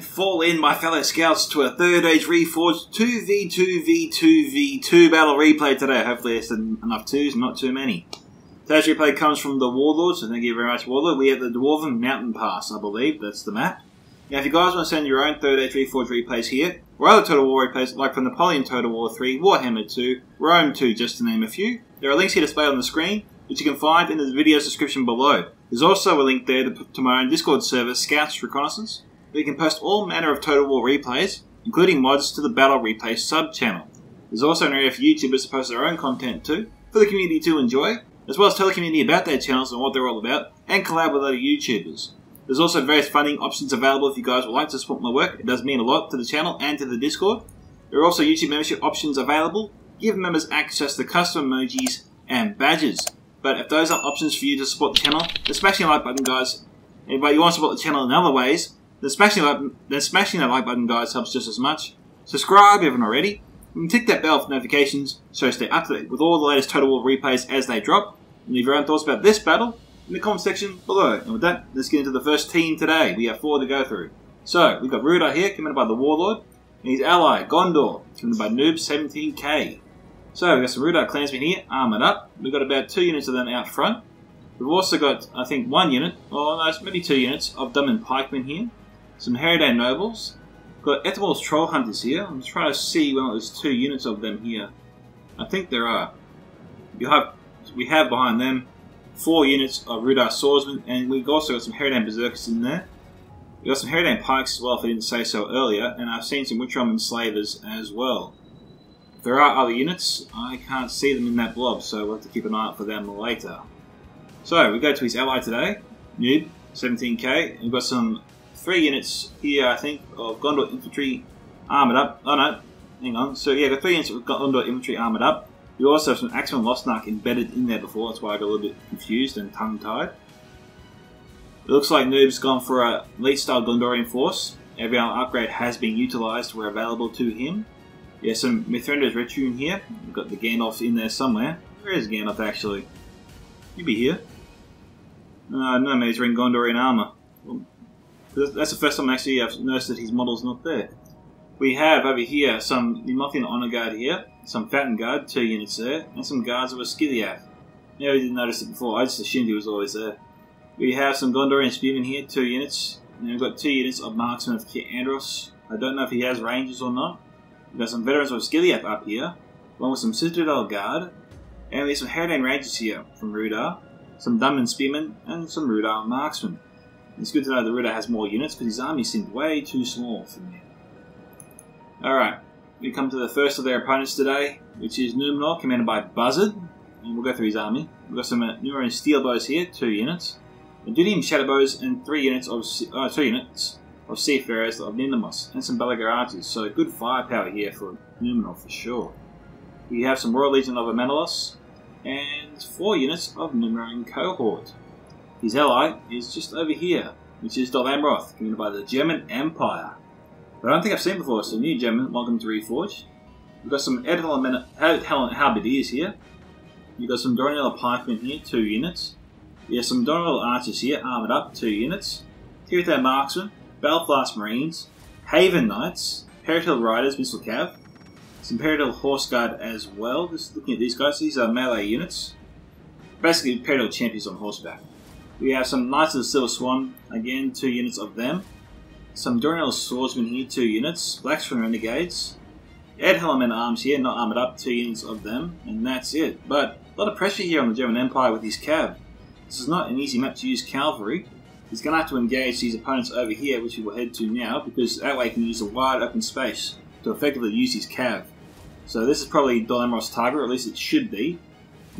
And fall in, my fellow scouts, to a Third Age Reforged 2v2v2v2 battle replay today. Hopefully there's enough twos, not too many. Today's replay comes from the Warlord, so thank you very much, Warlord. We have the Dwarven Mountain Pass, I believe. That's the map. Now, if you guys want to send your own Third Age Reforged replays here, or other Total War replays, like from Napoleon Total War 3, Warhammer 2, Rome 2, just to name a few, there are links here displayed on the screen, which you can find in the video's description below. There's also a link there to my own Discord server, Scouts Reconnaissance, where you can post all manner of Total War replays, including mods to the Battle Replay sub-channel. There's also an area for YouTubers to post their own content too, for the community to enjoy, as well as tell the community about their channels and what they're all about, and collab with other YouTubers. There's also various funding options available if you guys would like to support my work. It does mean a lot to the channel and to the Discord. There are also YouTube membership options available, give members access to custom emojis and badges. But if those aren't options for you to support the channel, then smashing the like button, guys. And if you want to support the channel in other ways, then smashing that like button, guys, helps just as much. Subscribe if you haven't already, and tick that bell for notifications so you stay up to date with all the latest Total War replays as they drop. And leave your own thoughts about this battle in the comment section below. And with that, let's get into the first team today. We have 4 to go through. So, we've got Rhudaur here, commanded by the Warlord, and his ally, Gondor, commanded by Noob17k. So, we've got some Rhudaur clansmen here, armoured up. We've got about 2 units of them out front. We've also got, I think, 1 unit, or no, maybe 2 units, of Dunman pikemen here. Some Harad nobles. We've got Ethelwald's troll hunters here. I'm just trying to see when there's 2 units of them here. I think there are. We have behind them 4 units of Rhudaur swordsmen, and we've also got some Harad berserkers in there. We've got some Harad pikes as well, if I didn't say so earlier, and I've seen some Witchram enslavers as well. If there are other units, I can't see them in that blob, so we'll have to keep an eye out for them later. So, we go to his ally today, Noob, 17k, and we've got some 3 units here, I think, of Gondor infantry armoured up. Oh no, hang on. So yeah, got 3 units of Gondor infantry armoured up. We also have some Axeman Lostnark embedded in there before, that's why I got a little bit confused and tongue-tied. It looks like Noob's gone for a elite-style Gondorian force. Every other upgrade has been utilised where available to him. Yeah, some Mithranda's Return here. We've got the Gandalf in there somewhere. Where is Gandalf actually? He'd be here. No, he's wearing Gondorian armour. Well, that's the first time actually I've noticed that his model's not there. We have over here some Nimothian Honour Guard here, some Fountain Guard, 2 units there, and some Guards of Osgiliath. Yeah, we didn't notice it before, I just assumed he was always there. We have some Gondorian Spearmen here, 2 units, and we've got 2 units of Marksmen of Andros. I don't know if he has Rangers or not. We've got some Veterans of Osgiliath up here, along with some Citadel Guard, and we have some Harad Rangers here from Rhudaur, some Dunman Spearmen, and some Rhudaur Marksmen. It's good to know that Rhudaur has more units, because his army seemed way too small for me. Alright, we come to the first of their opponents today, which is Numenor, commanded by Buzzerd, and we'll go through his army. We've got some Numenorian steel bows here, 2 units, Dudium shadow bows, and 2 units of seafarers of Ninamos, and some Belagar archers, so good firepower here for Numenor for sure. We have some Royal Legion of Amenalos, and 4 units of Numenorian cohort. His ally is just over here, which is Amroth, commanded by the German Empire. But I don't think I've seen before, so new German, welcome to Reforged. We've got some Helen Halberdiers here. We've got some Dorinella pikemen here, 2 units. We have some Dorinella archers here, armoured up, 2 units. Tirithar marksmen, Belfast marines, Haven knights, Peridil riders, Missile Cav, some Peridil horse guard as well. Just looking at these guys, these are melee units. Basically, Peridil champions on horseback. We have some Knights of the Silver Swan, again 2 units of them. Some Dorinella swordsmen here, 2 units. Blackswan renegades. Edhelm men arms here, not armoured up, 2 units of them, and that's it. But a lot of pressure here on the German Empire with his cav. This is not an easy map to use cavalry. He's going to have to engage these opponents over here, which we will head to now, because that way he can use a wide open space to effectively use his cav. So this is probably Dol Amroth's target, or at least it should be.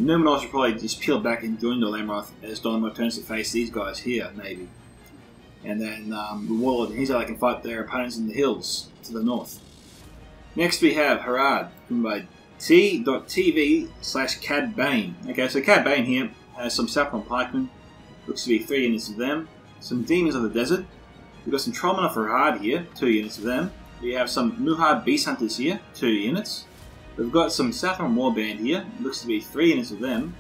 Numenor should probably just peel back and join Dol Amroth as Dol Amroth turns to face these guys here, maybe. And then the Warlord and his ally can fight their opponents in the hills to the north. Next we have Harad, written by t.tv/Cad Bane. Okay, so Cad Bane here has some Saffron pikemen, looks to be 3 units of them. Some Demons of the Desert. We've got some Trollmen of Harad here, 2 units of them. We have some Muhad Beast Hunters here, 2 units. We've got some Saffron Warband here, looks to be 3 units of them.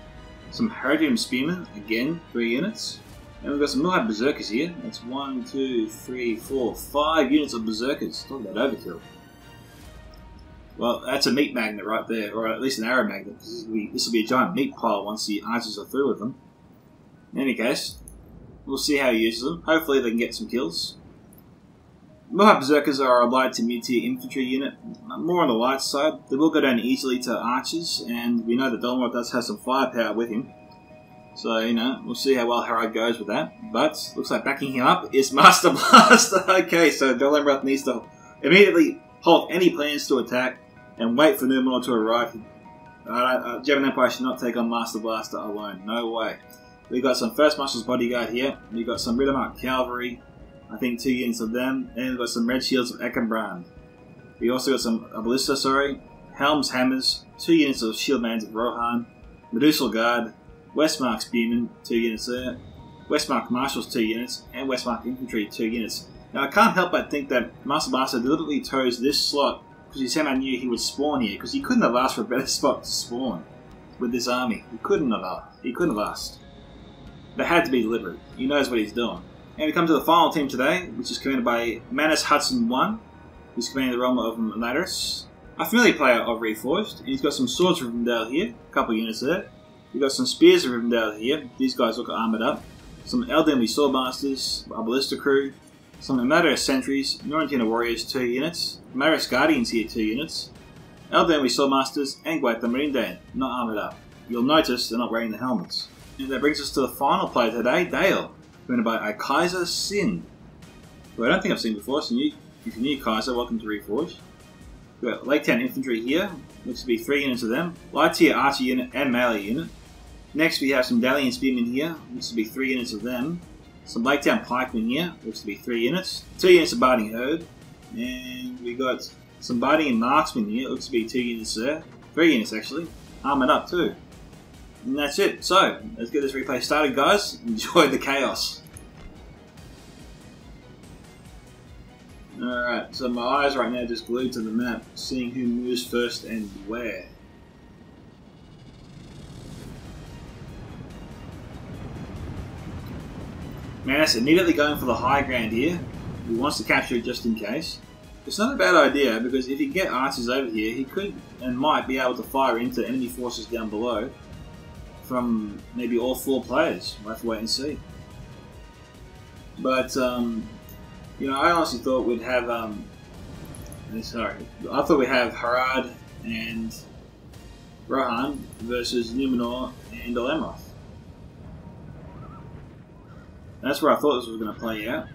Some Herodium Spearmen, again 3 units. And we've got some Moab Berserkers here. That's 1, 2, 3, 4, 5 units of Berserkers. Talk about overkill. Well, that's a meat magnet right there, or at least an arrow magnet. This will be a giant meat pile once the archers are through with them. In any case, we'll see how he uses them. Hopefully they can get some kills. Moab Berserkers are a light to mid-tier infantry unit, more on the light side. They will go down easily to archers, and we know that Dolmar does have some firepower with him. So, you know, we'll see how well Harad goes with that. But, looks like backing him up is Master Blaster. Okay, so Dolmar needs to immediately halt any plans to attack and wait for Numenor to arrive. German Empire should not take on Master Blaster alone. No way. We've got some First Marshal's Bodyguard here. We've got some Rhudaur Cavalry. I think 2 units of them. And we've got some Red Shields of Eckenbrand. We also got some Ballista, Helm's Hammers. 2 units of Shieldmans of Rohan. Medusal Guard. Westmark Spearmen. 2 units there. Westmark Marshals 2 units. And Westmark Infantry 2 units. Now I can't help but think that Master Blaster deliberately chose this slot because he somehow knew he would spawn here, because he couldn't have asked for a better spot to spawn with this army. He couldn't have asked. That had to be deliberate. He knows what he's doing. And we come to the final team today, which is commanded by Manus Hudson I, who's commanding the realm of Imladris, a familiar player of Reforged, and he's got some swords of Rhudaur here, a couple of units there. We've got some spears of Rhudaur here. These guys look armoured up. Some Eldenly Swordmasters, a ballista crew. Some Imladris Sentries, Norentina Warriors 2 units, Imladris Guardians here 2 units, Eldenly Swordmasters, and Guaita Marine, not armoured up. You'll notice they're not wearing the helmets. And that brings us to the final player today, Dale, commanded by a Kaiser Sin, who I don't think I've seen before, so if you're new Kaiser, welcome to Reforged. We've got Lake Town Infantry here, looks to be 3 units of them, Light Tier Archer unit and Melee unit. Next we have some Dalian Spearmen here, looks to be 3 units of them. Some Lake Town Pikemen here, looks to be 3 units. 2 units of Barding Herd. And we got some Barding and Marksmen here, looks to be 2 units there. 3 units actually. Armoured up too. And that's it. So, let's get this replay started, guys. Enjoy the chaos. Alright, so my eyes right now just glued to the map, seeing who moves first and where. Manus immediately going for the high ground here. He wants to capture it just in case. It's not a bad idea, because if he can get archers over here, he could and might be able to fire into enemy forces down below from maybe all 4 players. We'll have to wait and see. But, you know, I honestly thought we'd have, I thought we'd have Harad and Rohan versus Numenor and Amroth. That's where I thought this was going to play out.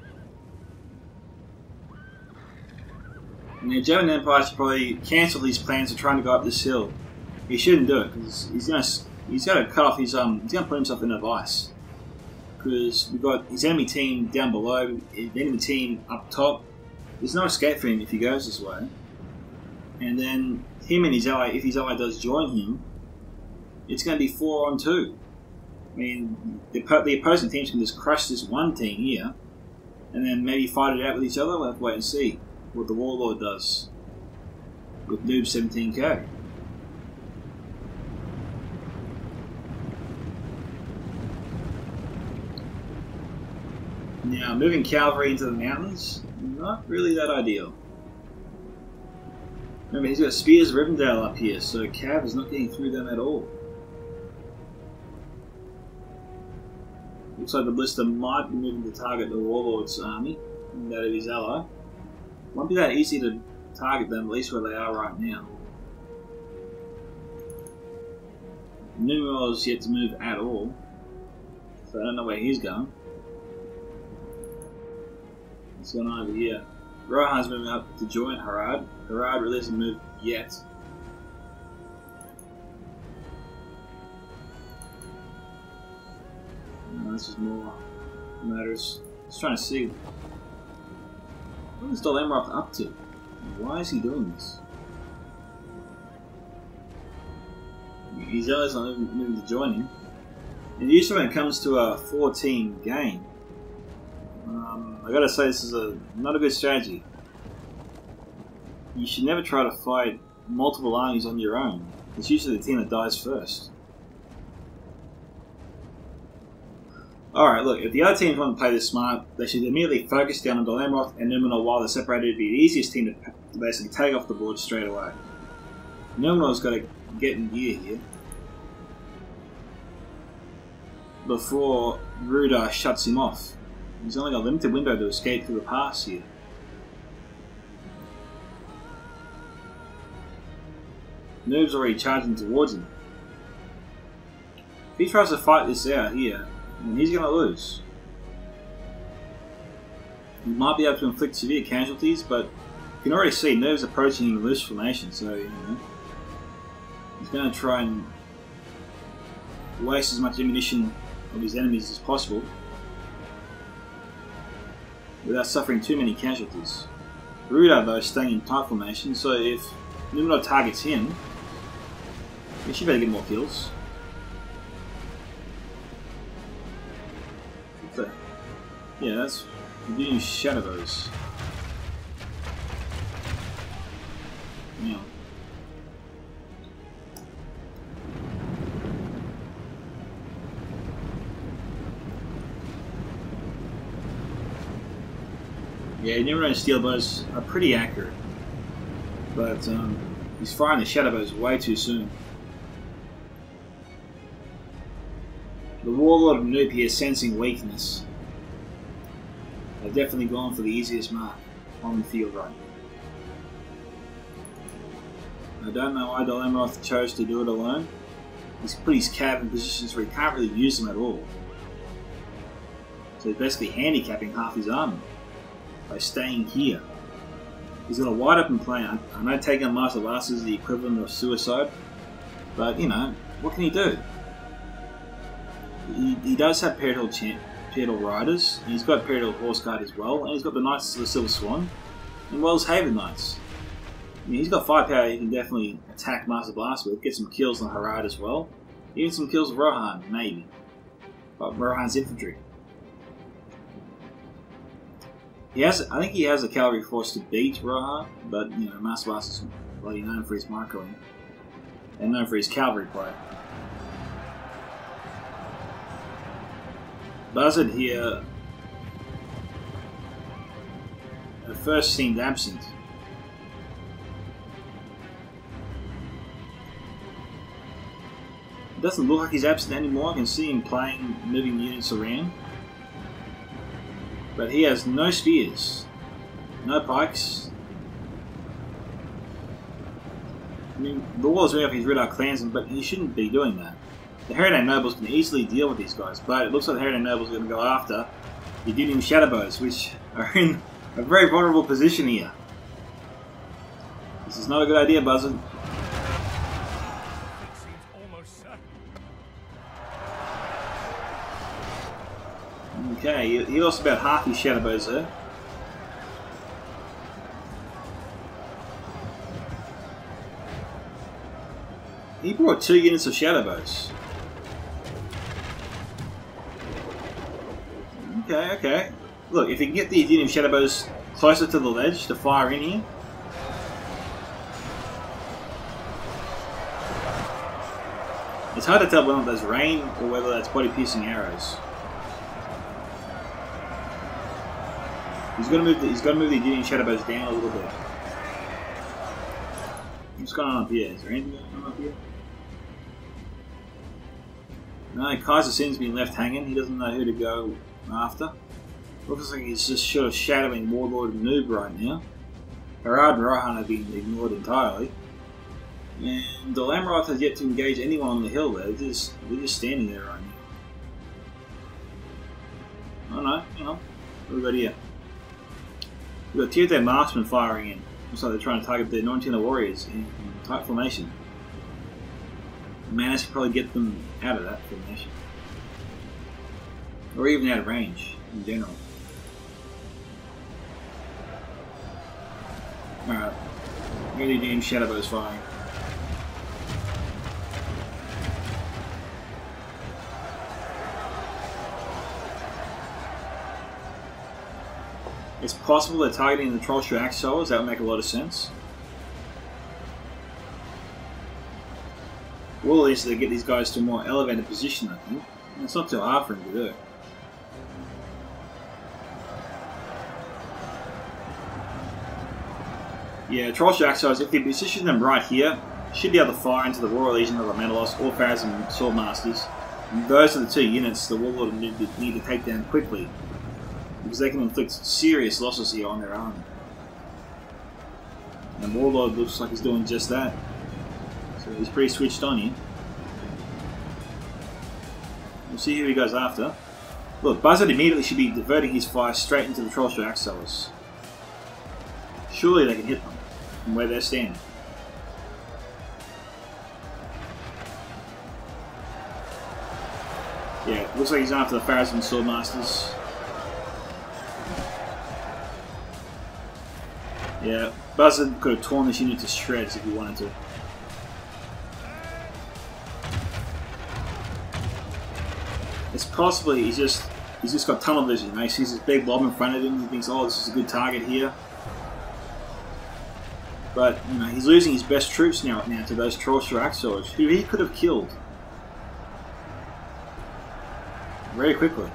And the German Empire should probably cancel these plans of trying to go up this hill. He shouldn't do it, because he's got to cut off his, he's going to put himself in a vice. Because we've got his enemy team down below, the enemy team up top. There's no escape for him if he goes this way. And then him and his ally, if his ally does join him, it's going to be 4 on 2. I mean, the opposing teams can just crush this one team here, and then maybe fight it out with each other. We'll have to wait and see what the Warlord does with Noob 17k. Now, moving cavalry into the mountains, not really that ideal. Remember, he's got Spears of Rivendell up here, so Cav is not getting through them at all. Looks like the Ballista might be moving to target the Warlord's army, and that of his ally. Won't be that easy to target them, at least where they are right now. Numenor's yet to move at all, so I don't know where he's going. What's going on over here? Rohan's moving up to join Harad. Harad really hasn't moved yet. This is more matters. Just trying to see what is Amroth up to. Why is he doing this? He's always not moving to join him. And usually when it comes to a 4-team game, I gotta say this is not a good strategy. You should never try to fight multiple armies on your own. It's usually the team that dies first. Alright, look, if the other teams want to play this smart, they should immediately focus down on Amroth and Numenor while they're separated. It'd be the easiest team to basically take off the board straight away. Numenor's got to get in gear here before Rhudaur shuts him off. He's only got a limited window to escape through the pass here. Noob's already charging towards him. If he tries to fight this out here, then he's going to lose. He might be able to inflict severe casualties, but you can already see Noob's approaching in loose formation, so you know he's going to try and waste as much ammunition of his enemies as possible without suffering too many casualties. Rhudaur though is staying in tight formation, so if Numenor targets him, he should better get more kills. Yeah, that's using Shadows. Yeah. Yeah, Numenor steel bows are pretty accurate, but he's firing the shadow bows way too soon. The Warlord and Noob here sensing weakness. They've definitely gone for the easiest mark on the field right now. I don't know why Amroth chose to do it alone. He's put his cab in positions where he can't really use them at all. So he's basically handicapping half his army by staying here. He's got a wide open plan. I know taking on Master Blast is the equivalent of suicide, but you know, what can he do? He does have Peridal Riders, and he's got Peridal Horse Guard as well, and he's got the Knights of the Silver Swan, and Wells Haven Knights. I mean, he's got firepower he can definitely attack Master Blast with, get some kills on Harad as well, even some kills with Rohan, maybe. But Rohan's infantry. I think he has a cavalry force to beat Rohan, but you know, Master Blast is bloody known for his microing, and known for his cavalry play. Buzzerd here at first seemed absent. It doesn't look like he's absent anymore. I can see him playing, moving units around. But he has no spears, no pikes. I mean, the war is way off his Rhudaur clansmen, but he shouldn't be doing that. The Harad nobles can easily deal with these guys, but it looks like the Harad nobles are going to go after the Union Shadowbows, which are in a very vulnerable position here. This is not a good idea, Buzzerd. Okay, he lost about half his Shadowbows there. He brought 2 units of Shadowbows. Okay. Look, if you can get the Union Shadowbows closer to the ledge to fire in here. It's hard to tell whether that's rain or whether that's body-piercing arrows. He's got to move the Union Shadowbows down a little bit. What's going on up here? Is there anything going on up here? No, Kaiser seems to be left hanging. He doesn't know who to go after. Looks like he's just sort of shadowing Warlord and Noob right now. Harad and Rohan have been ignored entirely. And Amroth has yet to engage anyone on the hill there. They're just standing there right now. Oh no, hang on. What have we got here? We've got Tier 10 marksmen firing in. Looks like they're trying to target the 19 warriors in tight formation. Managed to probably get them out of that formation. Or even out of range, in general. Alright. Really damn Shadowbows firing. It's possible they're targeting the Trollshaw Axe Throwers. That would make a lot of sense. All this to get these guys to a more elevated position, I think. And it's not too hard for him to do. Yeah, Troll's Axos, if they position them right here, should be able to fire into the Royal Legion of the Menelaus or Pharazim Swordmasters. And those are the two units the Warlord need to take down quickly, because they can inflict serious losses here on their army. And Warlord looks like he's doing just that. So he's pretty switched on here. We'll see who he goes after. Look, Buzzerd immediately should be diverting his fire straight into the Troll's Axos. Surely they can hit them from where they're standing. Yeah, looks like he's after the Pharazim Swordmasters. Yeah, Buzzerd could have torn this unit to shreds if he wanted to. It's possibly he's just got tunnel vision. You know? He sees this big blob in front of him. He thinks, "Oh, this is a good target here." But you know, he's losing his best troops now to those Troll's Axos, who he could have killed very quickly.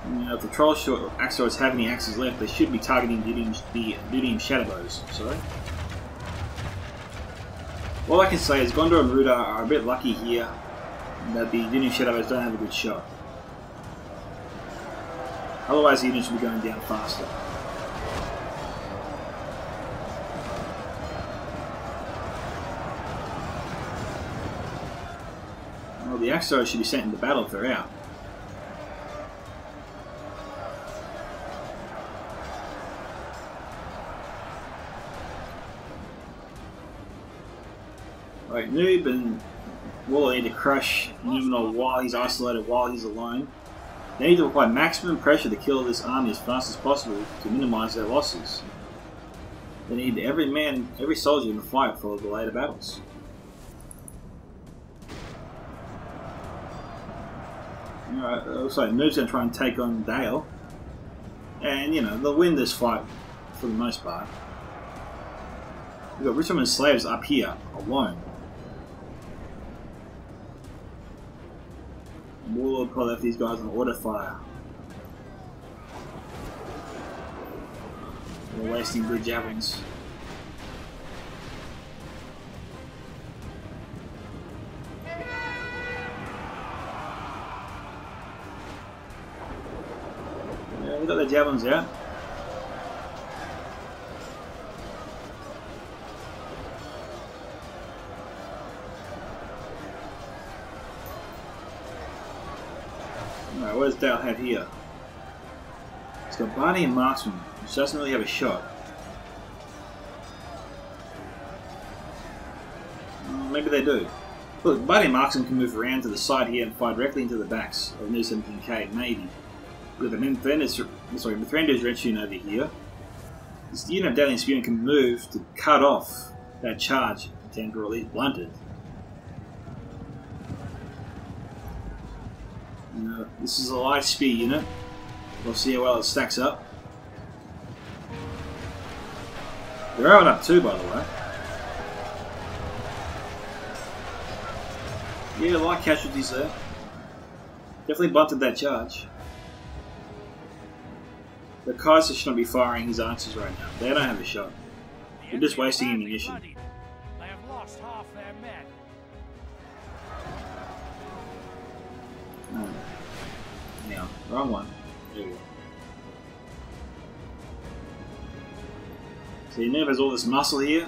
You know, if the Troll's Axos have any axes left, they should be targeting the Dudium Shadowbows. Sorry. All I can say is Gondor and Rhudaur are a bit lucky here that the Dudium Shadowbows don't have a good shot. Otherwise, the unit should be going down faster. Well, the Axos should be sent into battle if they're out. Right, Noob and Warlord need to crush Numenor while he's isolated, while he's alone. They need to apply maximum pressure to kill this army as fast as possible to minimise their losses. They need every man, every soldier in the fight for the later battles. Alright, looks like Noob's going to try and take on Dale. And, you know, they'll win this fight for the most part. We've got Richmond slaves up here, alone. Warlord probably left these guys on auto fire. They're wasting good javelins. Yeah, we got the javelins out. Alright, what does Dale have here? He's got Bane and Marksman, which doesn't really have a shot. Maybe they do. Look, Bane and Marksman can move around to the side here and fire directly into the backs of New 17k, maybe. With Mithrandir's Red Sheen over here, this unit of Dalian Spearman can move to cut off that charge attempt, or at least blunt it. This is a light spear unit. We'll see how well it stacks up. They're armoured up too, by the way. Yeah, light casualties there. Definitely bunted that charge. The Kaiser should not be firing his archers right now. They don't have a shot. They're just wasting ammunition. They have lost half their men. Oh. Yeah, wrong one. There we go. So Noob has all this muscle here.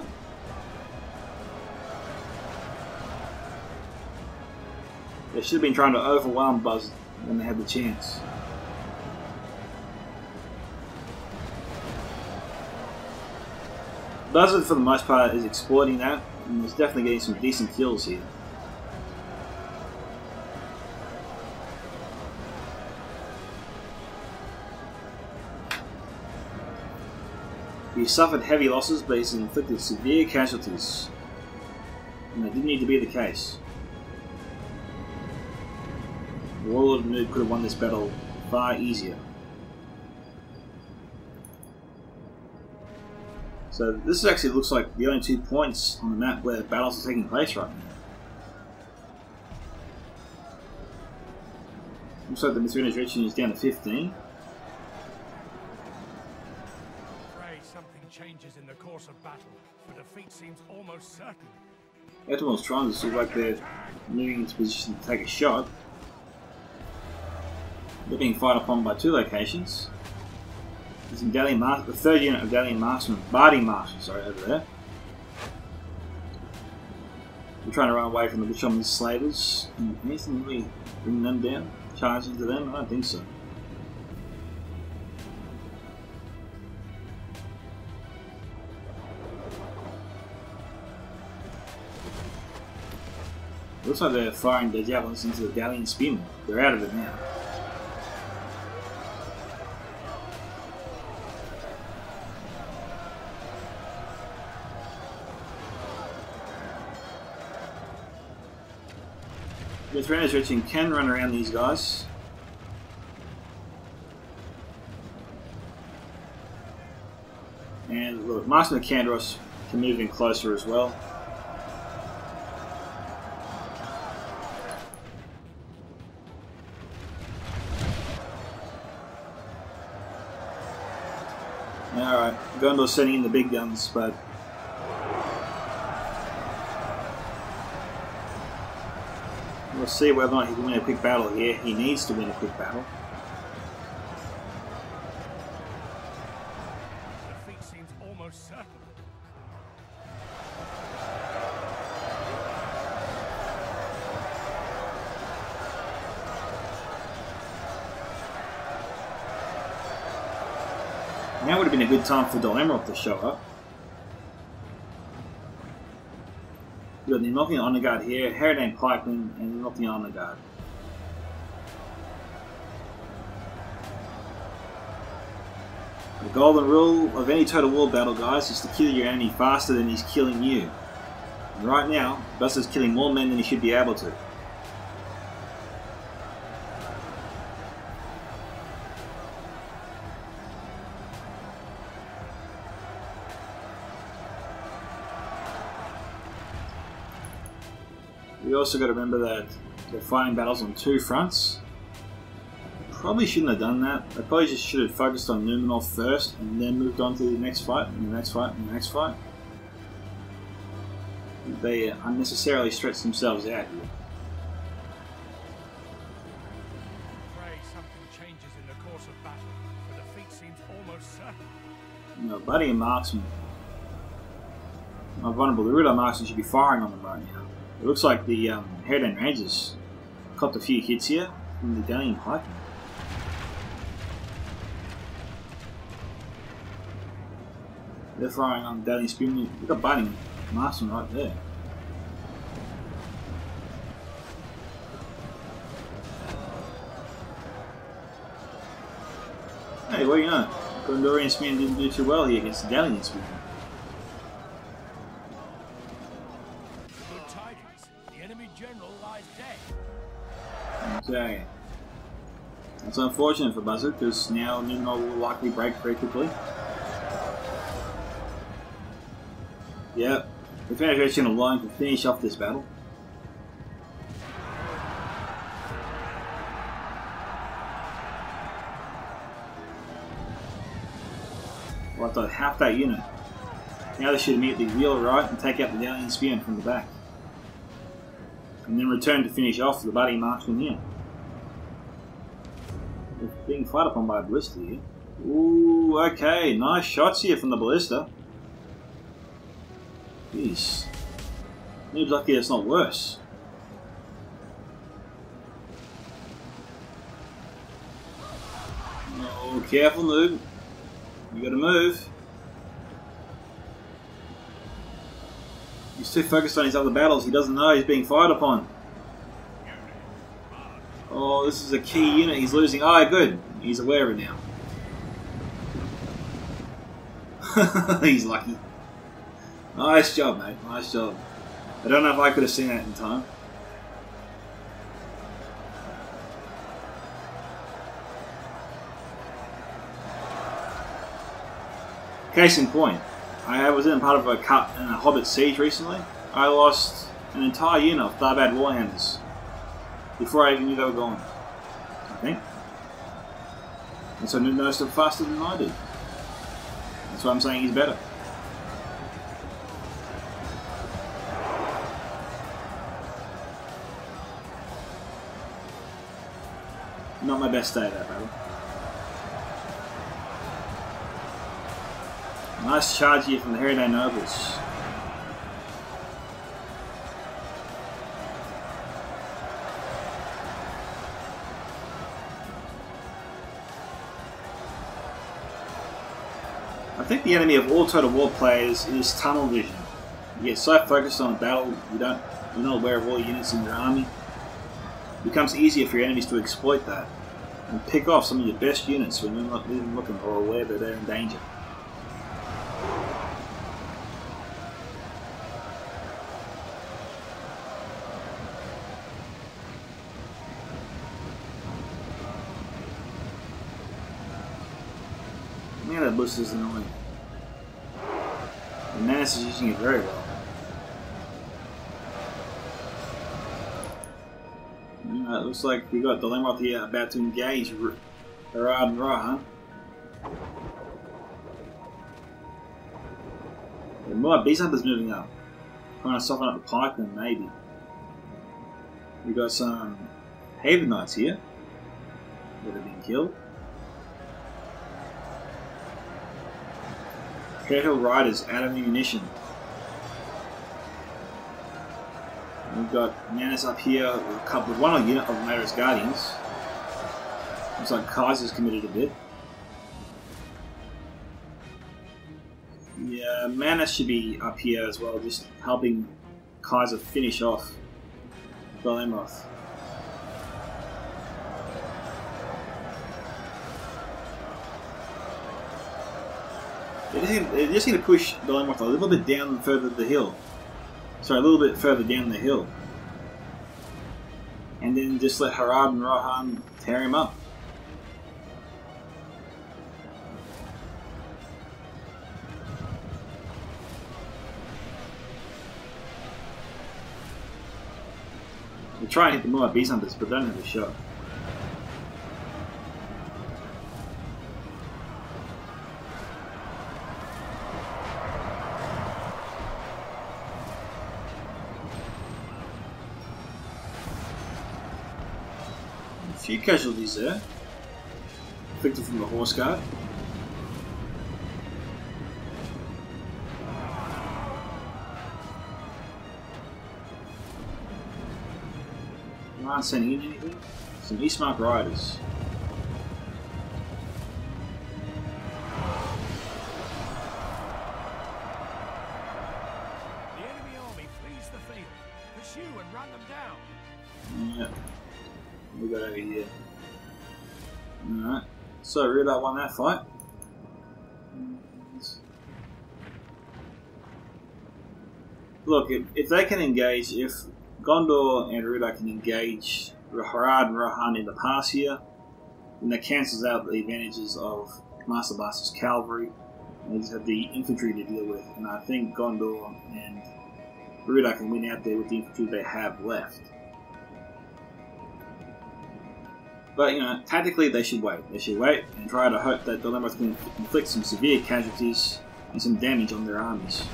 They should have been trying to overwhelm Buzzerd when they had the chance. Buzzerd, for the most part, is exploiting that, and he's definitely getting some decent kills here. He suffered heavy losses, but he's inflicted severe casualties. And that didn't need to be the case. Warlord and Noob could have won this battle far easier. So this actually looks like the only 2 points on the map where battles are taking place right now. Looks like the Mithrida's reaching is down to 15. Pray something changes in the course of battle. The defeat seems almost certain. Ethelwald's trying to look like they're moving into position to take a shot. They're being fired upon by 2 locations. There's some Dalian the 3rd unit of Dalian marksmen, Bardi marksmen, sorry, over there. We're trying to run away from the Witch-Shaman slavers. Anything really bring them down? Charge into them? I don't think so. Looks like they're firing their javelins into the Dalian spearmen. They're out of it now. The Thrawners reaching can run around these guys. And look, Master of Kandros can move in closer as well. Alright, Gondor's sending in the big guns, but we'll see whether or not he can win a quick battle here. He needs to win a quick battle. Defeat seems almost certain. Now would have been a good time for Amroth to show up. We've got the Knocking Honor Guard here, Harad and Pikeman, and Knocking Honor Guard. The golden rule of any total war battle, guys, is to kill your enemy faster than he's killing you. And right now, Buzzerd's killing more men than he should be able to. We also got to remember that they're fighting battles on 2 fronts. Probably shouldn't have done that. They probably just should have focused on Numenor first and then moved on to the next fight, and the next fight, and the next fight. They unnecessarily stretched themselves out here. Pray something changes in the course of battle. The defeat seems almost certain. You know, Buddy and Marksman are vulnerable. The Rhudaur Marksman should be firing on them right now. It looks like the Harad Rangers copped a few hits here from the Dalian pikemen. They're firing on Dalian spearmen. We've got Buddy Marksman right there. Hey, what do you know? Gondorian spearmen didn't do too well here against the Dalian spearmen. Okay. That's unfortunate for Buzzerd, because now Numenor will likely break very quickly. Yep. The Federation alone can finish off this battle. Like that half that unit. Now they should immediately wheel right and take out the Dalian spearmen from the back. And then return to finish off the Buddy Marksman here. They're being fired upon by a ballista here. Ooh, okay, nice shots here from the ballista. Jeez. Seems lucky it's not worse. Oh, careful, noob. You gotta move. He's too focused on his other battles, he doesn't know he's being fired upon. Oh, this is a key unit he's losing. Oh, good. He's aware of it now. He's lucky. Nice job, mate. Nice job. I don't know if I could have seen that in time. Case in point. I was in part of a Hobbit siege recently. I lost an entire unit of Tharbad Warhounders before I even knew they were gone. think. And so noticed it faster than I did. That's why I'm saying he's better. Not my best day, that battle. Nice charge here from the Harad nobles. I think the enemy of all Total War players is tunnel vision. You get so focused on a battle, you're not aware of all the units in your army. It becomes easier for your enemies to exploit that and pick off some of your best units when you're not even looking or aware that they're in danger. Yeah, that boost is annoying. And Manus is using it very well. It looks like we got the Amroth here about to engage Harad and Rohan. The more Beast Hunter's moving up. Trying to soften up the pikemen, maybe. We got some Haven Knights here that have been killed. Hill Riders out of ammunition. We've got Manus up here with one unit of Imladris Guardians. Looks like Kaiser's committed a bit. Yeah, Manus should be up here as well, just helping Kaiser finish off Amroth. They're just going to push Amroth a little bit down further the hill. Sorry, a little bit further down the hill. And then just let Harad and Rohan tear him up. They try and hit the more Beast Hunters, but don't have a shot. A few casualties there. Inflicted from the horse guard. Aren't sending in anything. Some Eastmark Riders. The enemy army flees the field. Pursue and run them down. Yeah. We got over here. Alright. So Rhudaur won that fight. Look, if they can engage, if Gondor and Rhudaur can engage Harad and Rohan in the pass here, then that cancels out the advantages of Master Blaster's cavalry, and they just have the infantry to deal with. And I think Gondor and Rhudaur can win out there with the infantry they have left. But, you know, tactically they should wait. They should wait and try to hope that the Amroth can inflict some severe casualties and some damage on their armies.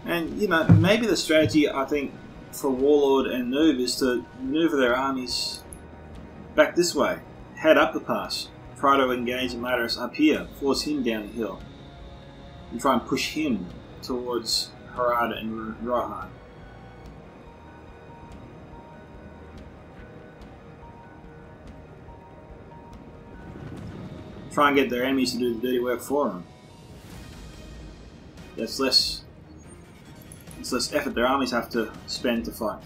And, you know, maybe the strategy, I think, for Warlord and Noob is to maneuver their armies back this way, head up the pass, try to engage Imladris up here, force him down the hill, and try and push him towards Harad and Rohan. Try and get their enemies to do the dirty work for them. That's less effort their armies have to spend to fight.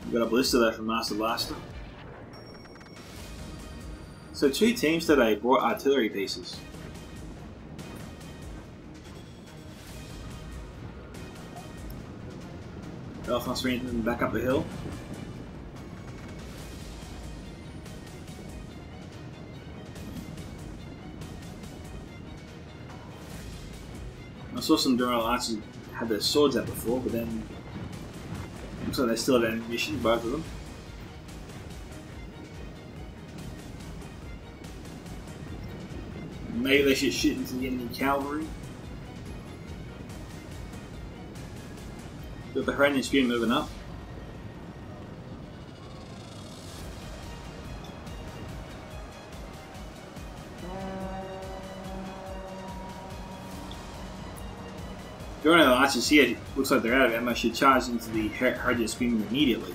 We've got a ballista there from Master Blaster. So 2 teams today brought artillery pieces. Belfast ran them back up the hill. I saw some Dural archers had their swords out before, but then looks like they still have ammunition, both of them. Maybe they should shoot into the enemy cavalry. Got the Harad spear moving up. During the archers here, looks like they're out of ammo, should charge into the Harad spearmen immediately.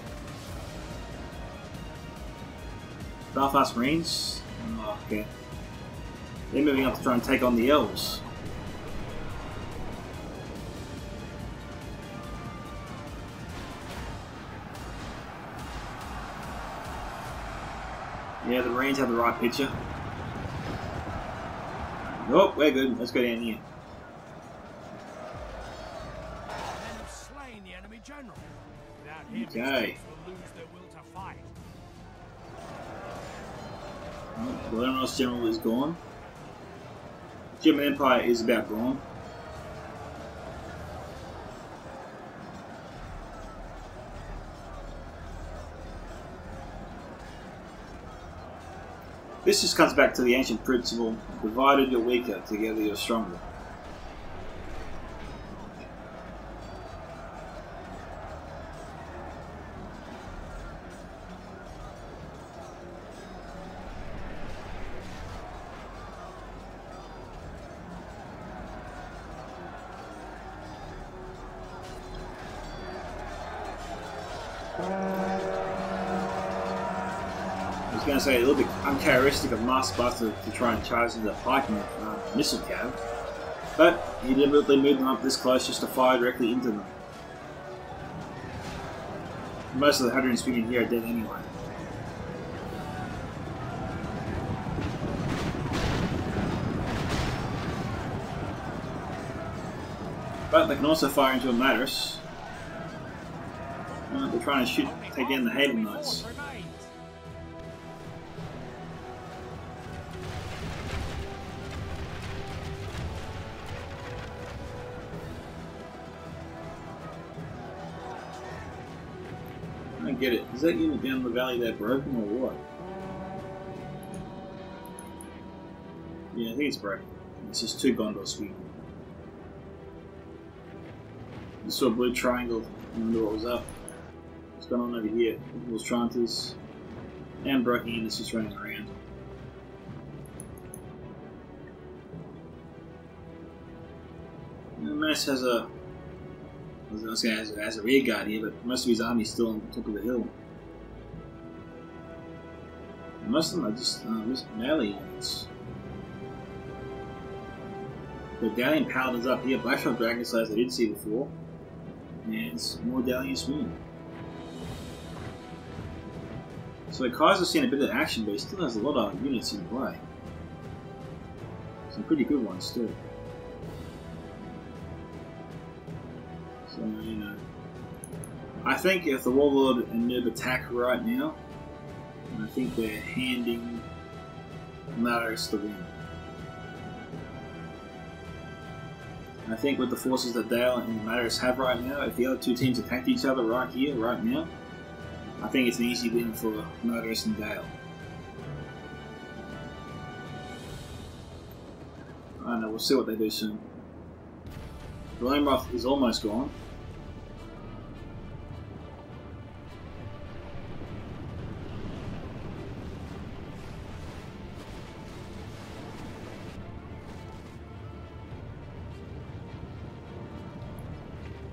Belfast Marines. Oh, okay. They're moving up to try and take on the elves. Yeah, the Marines have the right picture. Oh, we're good. Let's go down here. Okay. The Lemonos General is gone. The German Empire is about gone. This just comes back to the ancient principle: divided you're weaker, together you're stronger. I was going to say, a little bit uncharacteristic of Master Buster to try and charge into the Viking missile cab, but he deliberately moved them up this close just to fire directly into them. Most of the 100 spearmen here are dead anyway. But they can also fire into Imladris. They're trying to take down the Haven Knights. I don't get it. Is that unit down the valley there broken or what? Yeah, I think it's broken. It's just 2 Gondor spearmen. I saw a blue triangle. I wonder what was up. What's going on over here? Those Tranters and broken units just running around. Mass has a, I was going to say has a rear guard here, but most of his army is still on top of the hill. And most of them are just melee units. The Dalian Paladins up here, Blackshot Dragon Slayers I didn't see before, and more Dalian Swoon. So Kaiser's seen a bit of action, but he still has a lot of units in play. Some pretty good ones too. So, you know, I think if the Warlord and Noob attack right now, I think they're handing Imladris the win. I think with the forces that Dale and Imladris have right now, if the other 2 teams attacked each other right here, right now, I think it's an easy win for Imladris and Dale. I don't know, we'll see what they do soon. The Amroth is almost gone.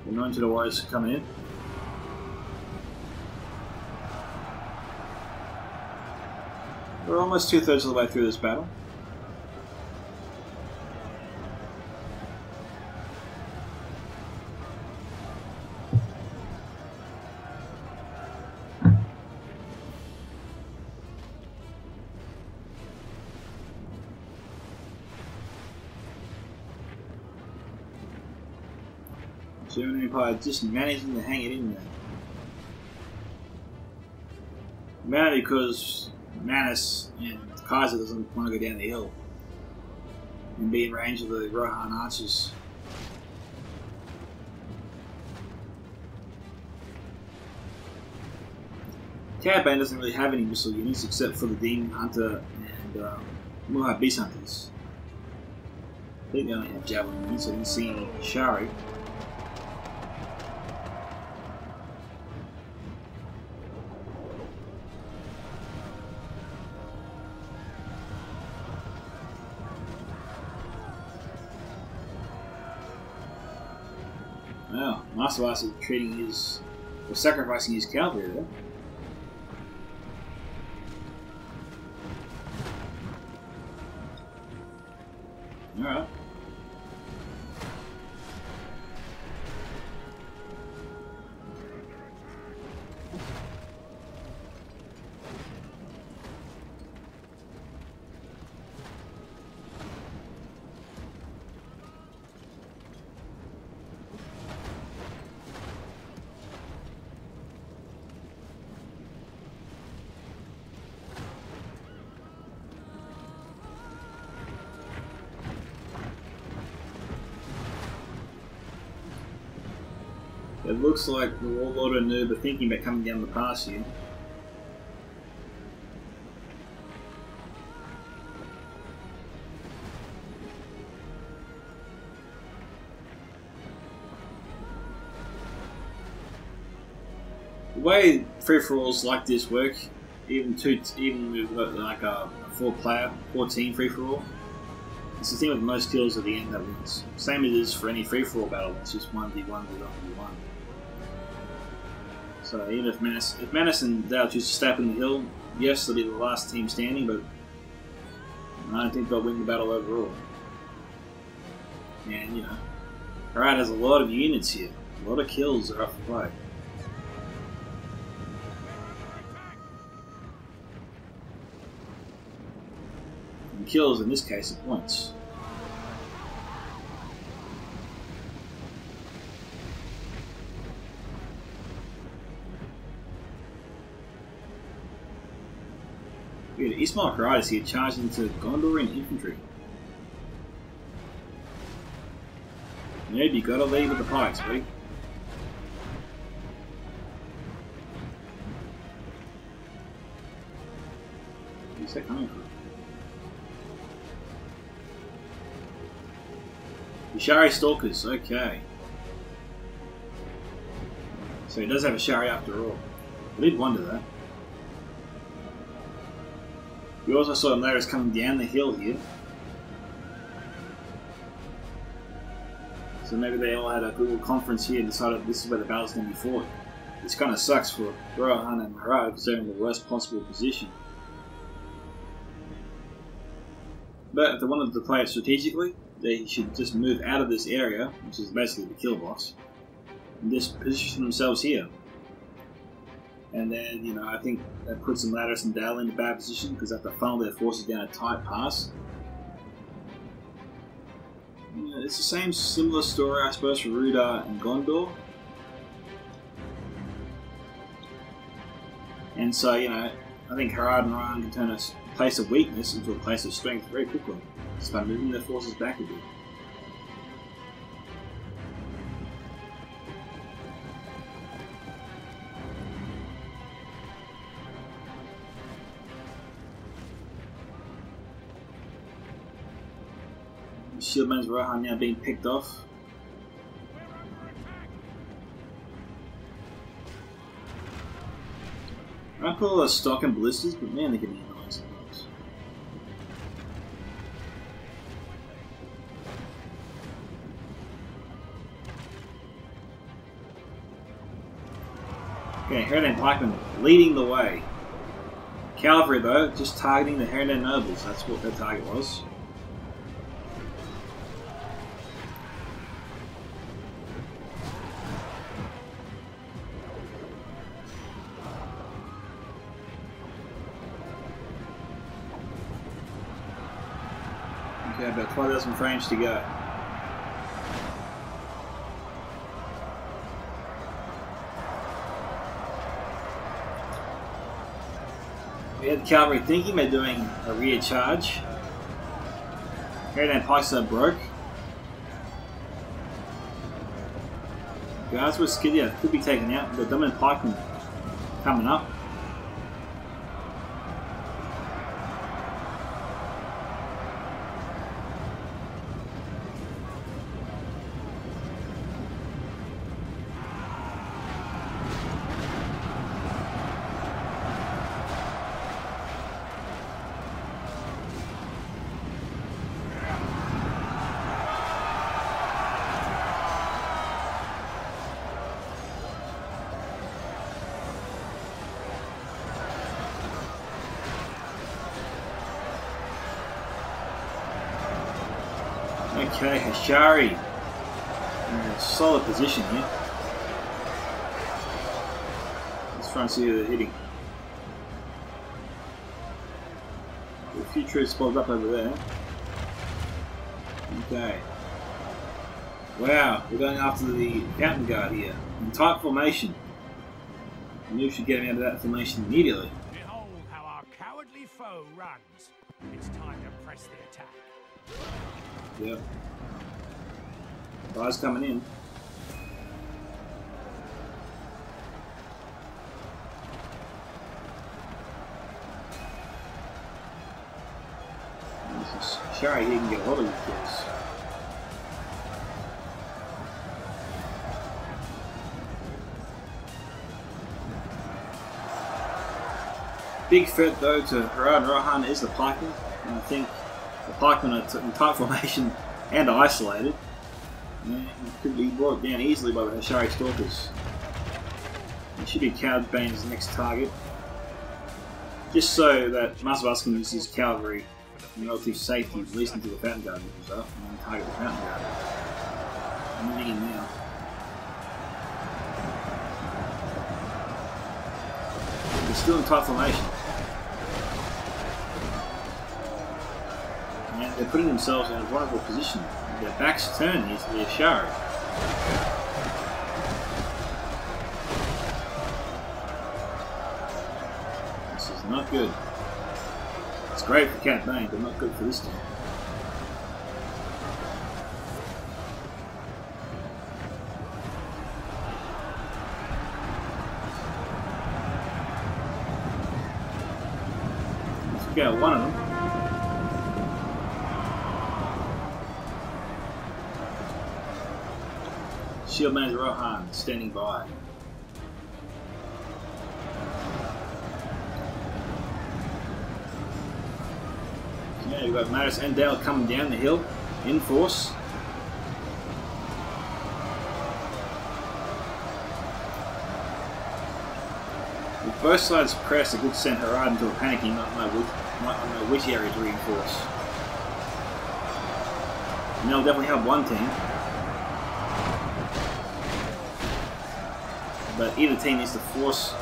The Anointed Warriors coming in. We're almost 2/3 of the way through this battle. German Empire just managing to hang it in there. Mainly because Manus and Kaiser doesn't want to go down the hill and be in range of the Rohan archers. Bane doesn't really have any missile units except for the Demon Hunter and Mulhar Beast Hunters. I think they only have Javelin units, I didn't see any Shari. Wow, Master Blast is treating his, or sacrificing his cavalry there. Alright. It looks like the Warlord and Noob are thinking about coming down the pass here. The way free-for-alls like this work, even with like a 4-team free-for-all, it's the thing with most kills at the end that wins. Same as it is for any free-for-all battle, it's just 1v1 v1v1. So even if Manus and Dale choose to step in the hill, yes, they'll be the last team standing, but I don't think they'll win the battle overall. And, you know, Harad has a lot of units here. A lot of kills are up for play. And kills, in this case, are points. Ismail Harad is here charging into Gondor in infantry. Maybe you gotta leave with the pikes, buddy. Where's that coming from? The Shari Stalkers, okay. So he does have a Shari after all. I did wonder that. We also saw Imladris coming down the hill here. So maybe they all had a Google conference here and decided this is where the battle's going to be fought. This kind of sucks for Rohan and Harad because they're in the worst possible position. But if they wanted to play it strategically, they should just move out of this area, which is basically the kill box, and just position themselves here. And then, you know, I think that puts Imladris and Dale in a bad position because they have to funnel their forces down a tight pass. Yeah, it's the same similar story, I suppose, for Rhudaur and Gondor. And so, you know, I think Harad and Rohan can turn a place of weakness into a place of strength very quickly, just by moving their forces back a bit. Shieldman's Rohan now being picked off. I put all the stock and ballistas, but man, they can be annoying sometimes. Okay, Harad pikemen leading the way. Cavalry though, just targeting the Harad nobles, that's what their target was. Okay, about 12,000 frames to go. Get the cavalry thinking they're doing a rear charge. Harad and pikes are broke. Guards with Scythia could be taken out. The dominant pikemen coming up. Okay, Hashari in a solid position here. Let's try and see who they're hitting. A few troops spotted up over there. Okay. Wow, we're going after the Fountain Guard here. In tight formation. We should get him out of that formation immediately. Behold how our cowardly foe runs. It's time to press the attack. Yep. Guys coming in. Shari, he can get a lot of these kills. Big threat though to Harad and Rohan is the pikemen, and I think the pikemen are in tight formation and isolated. And could be brought down easily by the Hashari Stalkers. It should be Coward Bane's next target. Just so that Master can use his cavalry in relative safety, at least until the Fountain Guard moves up, and then target the Fountain Guard. I'm moving in now. They're still in tight formation. And they're putting themselves in a vulnerable position. Their backs turn here to the Ashari. This is not good. It's great for Cat Bane, but not good for this team. Let's go one of them. Shield Manager Rohan standing by. Okay, we've got Maris and Dale coming down the hill in force. With both sides press, it could send Harad into a panic. He might know which area to reinforce. And that'll definitely help one team. But either team needs to force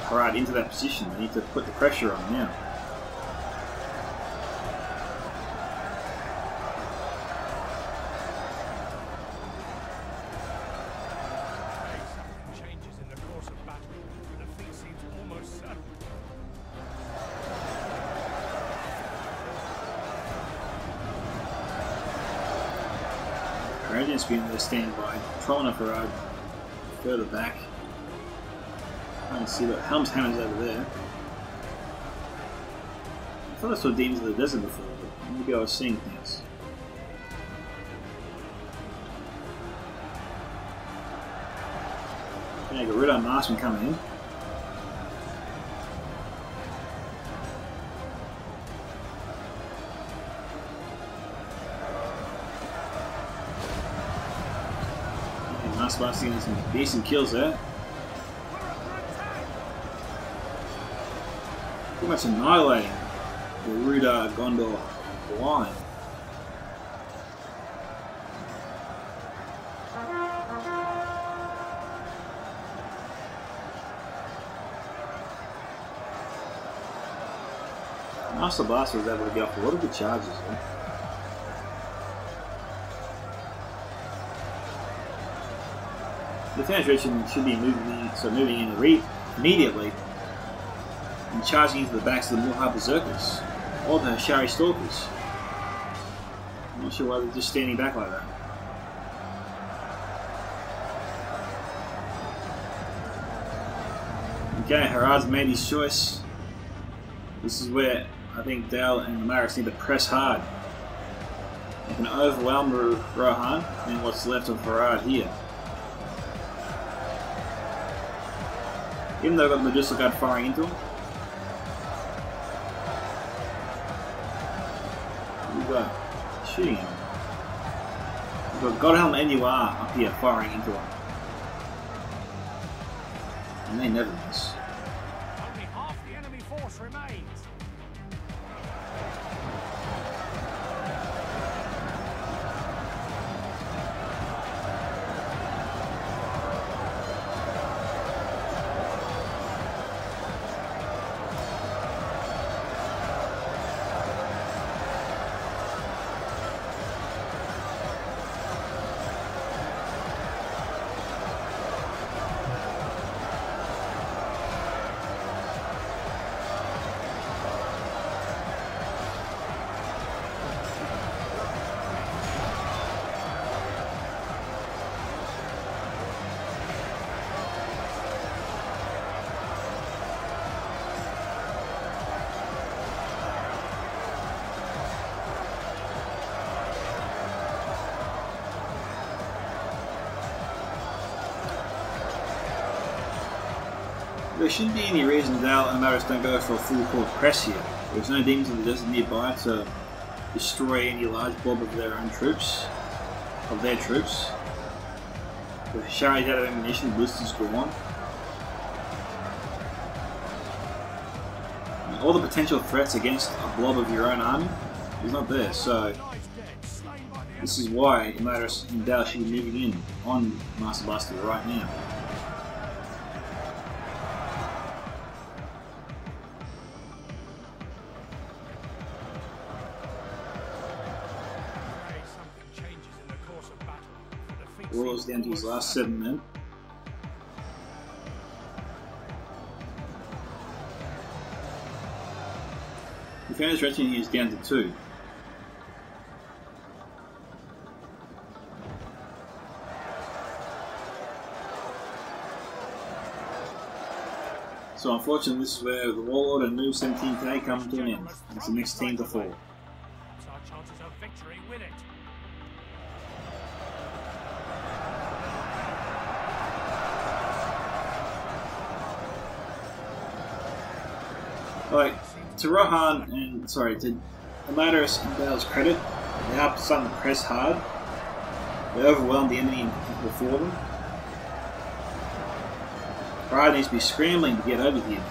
Harad into that position. They need to put the pressure on now. Something changes in the course of battle. The defeat seems almost certain. Harad's been there standing by, controlling of Harad. Further back. Trying to see what Helm's Hammer's over there. I thought I saw demons of the desert before, but maybe I was seeing things. Okay, got Rhudaur Marksman coming in. Master getting some decent kills there. Pretty much annihilating the Rhudaur Gondor line. Master Blaster was able to get off a lot of good charges there. The Defense Direction should be moving in immediately. and charging into the backs of the Mulhar Berserkers, or the Shari Stalkers. I'm not sure why they're just standing back like that. Okay, Harad's made his choice. This is where I think Dale and Imladris need to press hard. They can overwhelm Rohan and what's left of Harad here. Even though they've got Medusa Guard firing into him. We've got shooting him. We've got Godhelm and NUR up here firing into him. And they never miss. Only half the enemy force remains. There shouldn't be any reason Dale and Imladris don't go for a full court press here. There's no demons in the desert nearby to destroy any large blob of their own troops, of their troops. The Shari's out of ammunition, boosters go on. And all the potential threats against a blob of your own army is not there, so this is why Imladris and Dale should be moving in on Master Blaster right now. Warlord's down to his last 7 men. Defender's retinue is down to 2. So unfortunately this is where the Warlord and new 17k come to an end. It's the next team to fall. Our chances of victory with it. Like, to Rohan and, to Imladris and Dale's credit, they are starting to press hard. They overwhelmed the enemy before them. Harad needs to be scrambling to get over here.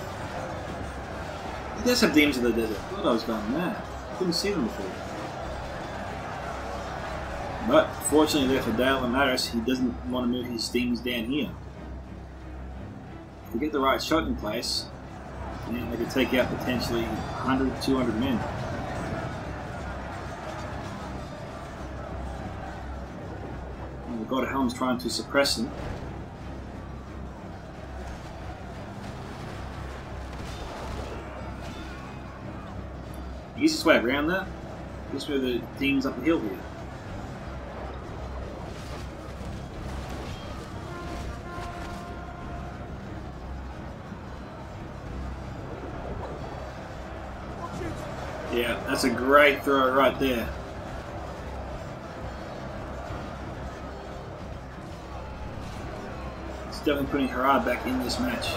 He does have demons in the desert. I thought I was going mad. I couldn't see them before. But, fortunately there for Dale and Imladris, he doesn't want to move his demons down here. If we get the right shot in place, and they could take out potentially 100, 200 men. And the God of Helm's trying to suppress them. The easiest way around that is where the team's up the hill here. Yeah, that's a great throw right there. It's definitely putting Harad back in this match.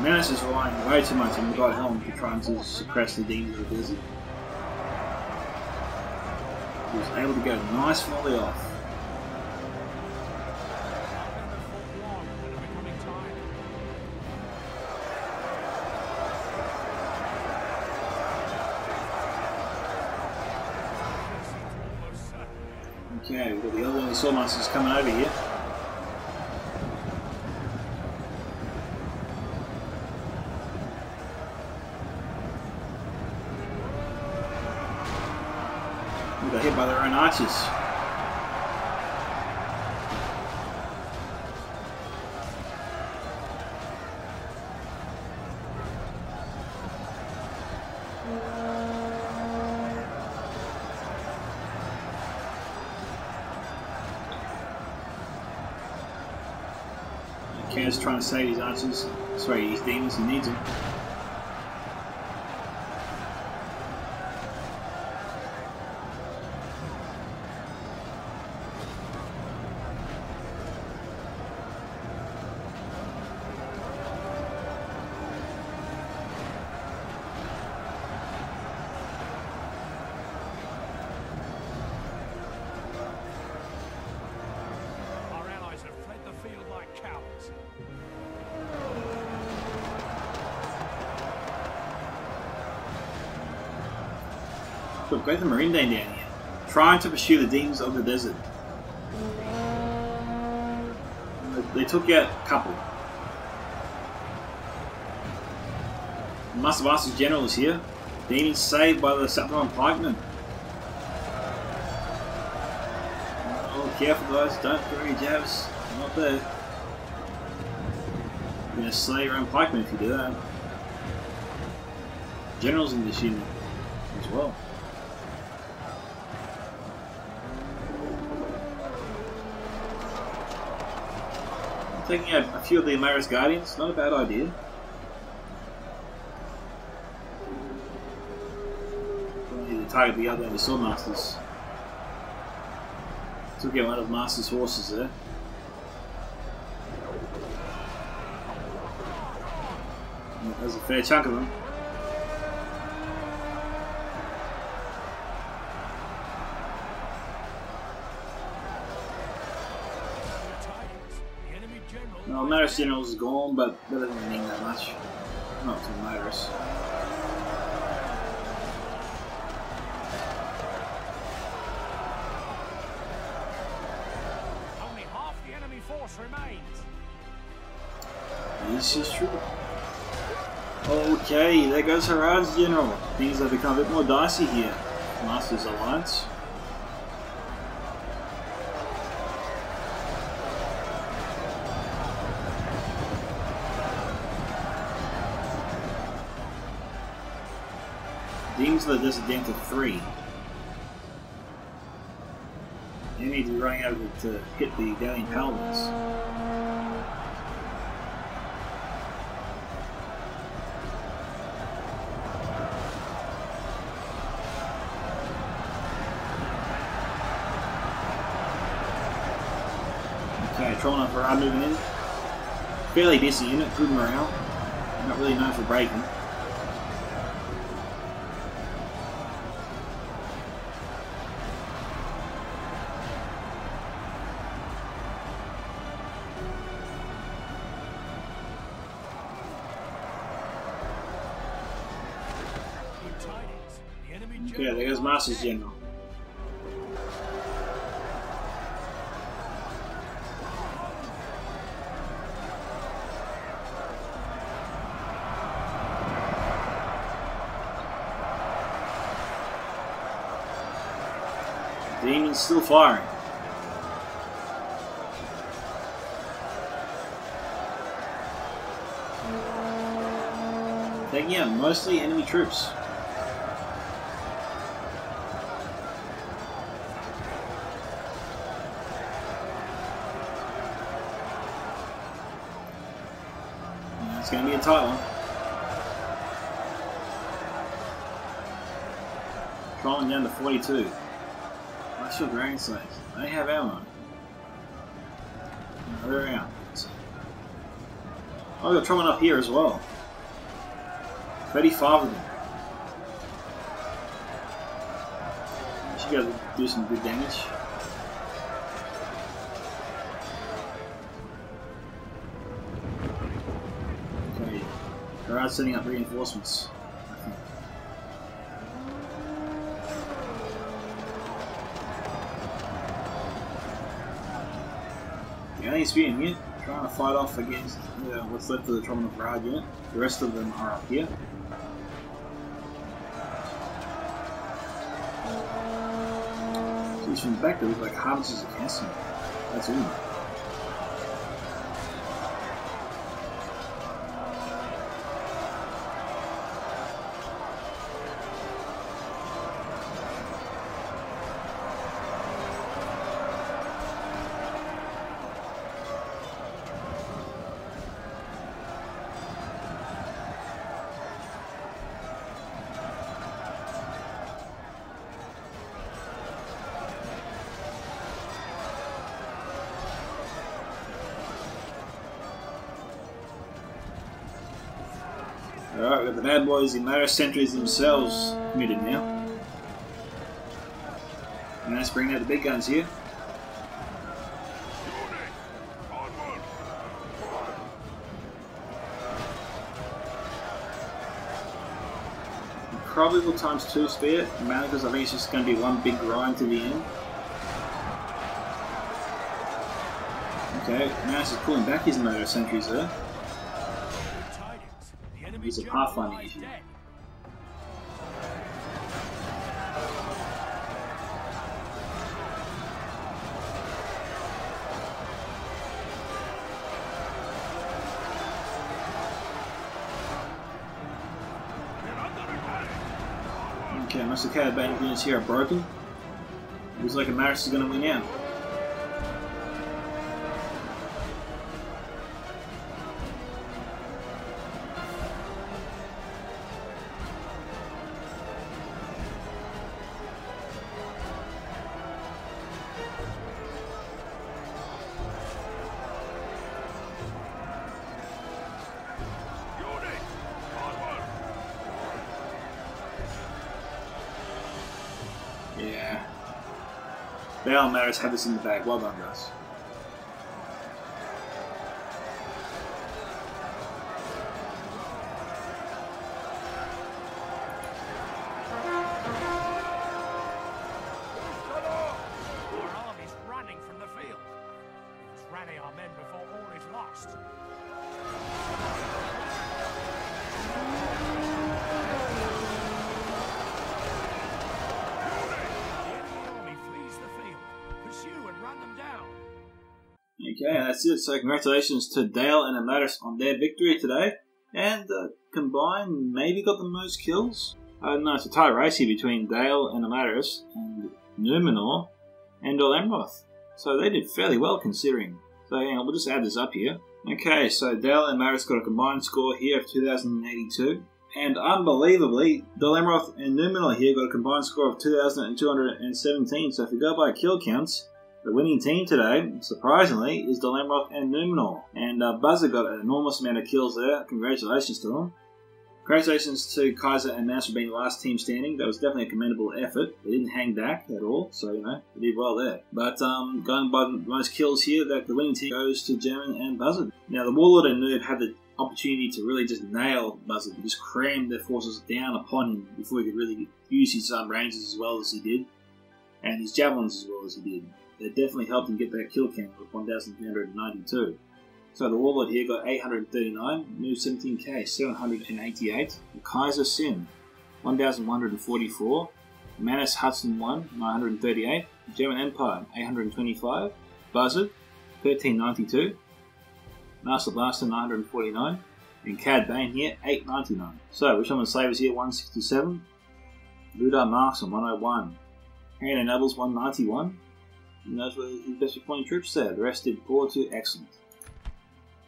Manus is relying way too much on the God Helm to try to suppress the demons of the desert. He was able to get a nice volley off. Okay, we've got the other one of the Sword Monsters coming over here. We got hit by their own archers. Kaiser's trying to save his archers. Sorry, his demons, he needs them. We've got the Marine Dane down here, trying to pursue the demons of the desert. They took out a couple. Must have asked his generals here. Demons saved by the Saffron pikemen. Oh, careful guys, don't throw your jabs. They're not there. You're going to slay your own pikemen if you do that. Generals in this unit as well. Taking out a few of the Imladris Guardians, not a bad idea. We need to target the other Swordmasters. Took out one of Master's horses there. There's a fair chunk of them. No, Imladris General is gone, but that doesn't mean that much. Not to Imladris. Only half the enemy force remains. This is true. Okay, there goes Harad's General. Things have become a bit more dicey here. Master's Alliance. Demons of the Desert down to 3. You need to be running over to hit the Galleon Paladins. Okay, trolling up Harad moving in. Fairly decent unit, good morale. Not really known for breaking. Okay, there goes Master's General. Damon's still firing. Taking out mostly enemy troops. It's going to be a tight one. Trolling down to 42. What's your Dragon Slayers? They have ammo. No, they're out. Oh, we've got trolling up here as well. 35 of them. Should be able to do some good damage. Okay, Harad's setting up reinforcements. The only speeding here, trying to fight off against what's left of the Trollman of Harad unit. The rest of them are up here. Geez, from the back they look like harvests of cancer. That's all. Alright, we've got the bad boys, the Imladris sentries themselves committed now. And let's bring out the big guns here. Probably will times 2 spear, mainly because I think it's just going to be one big grind to the end. Okay, Manus is pulling back his Imladris sentries there. He's a pathfinding issue. Okay, most of the Harad Bane units here are broken. Looks like Imladris is going to win out. Yeah. Bale and Imladris have this in the bag. Well done, guys. Our army's running from the field. It's rally our men before all is lost. Okay, that's it. So congratulations to Dale and Imladris on their victory today. And combined, maybe got the most kills. No, it's a tie race here between Dale and Imladris and Numenor and Amroth. So they did fairly well considering. So hang on, we'll just add this up here. Okay, so Dale and Imladris got a combined score here of 2,082. And unbelievably, Amroth and Numenor here got a combined score of 2,217. So if you go by kill counts, the winning team today, surprisingly, is Amroth and Numenor. And Buzzerd got an enormous amount of kills there. Congratulations to them. Congratulations to Kaiser and Mouse for being the last team standing. That was definitely a commendable effort. They didn't hang back at all, so, you know, they did well there. But going by the most kills here, the winning team goes to German and Buzzerd. Now, the Warlord and Noob had the opportunity to really just nail Buzzerd, and just cram their forces down upon him before he could really use his ranges as well as he did, and his javelins as well as he did. That definitely helped him get that kill count of 1,392. So the Warlord here got 839, New 17k, 788, the Kaiser Sin, 1,144, Manus Hudson 1, 938, German Empire, 825, Buzzerd, 1392, Master Blaster, 949, and Cad Bane here, 899. So, which one of the slavers here, 167, Rhudaur Marksman, 101, Harad and Nobles, 191, and those were his best performing troops there. The rest did poor to excellent.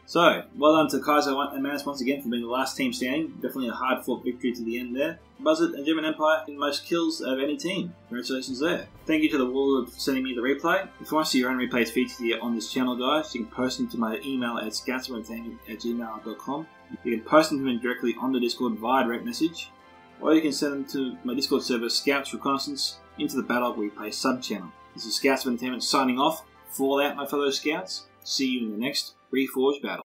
So, well done to Kaiser and Manus once again for being the last team standing. Definitely a hard fought victory to the end there. Buzzerd and German Empire in most kills of any team. Congratulations there. Thank you to the Warlord for sending me the replay. If you want to see your own replays featured here on this channel, guys, you can post them to my email at scoutsofentertainment@gmail.com. You can post them to me directly on the Discord via direct message, or you can send them to my Discord server, Scouts Reconnaissance, into the battle where we play sub-channel. This is Scouts of Entertainment signing off. Fall out, my fellow Scouts. See you in the next Reforged battle.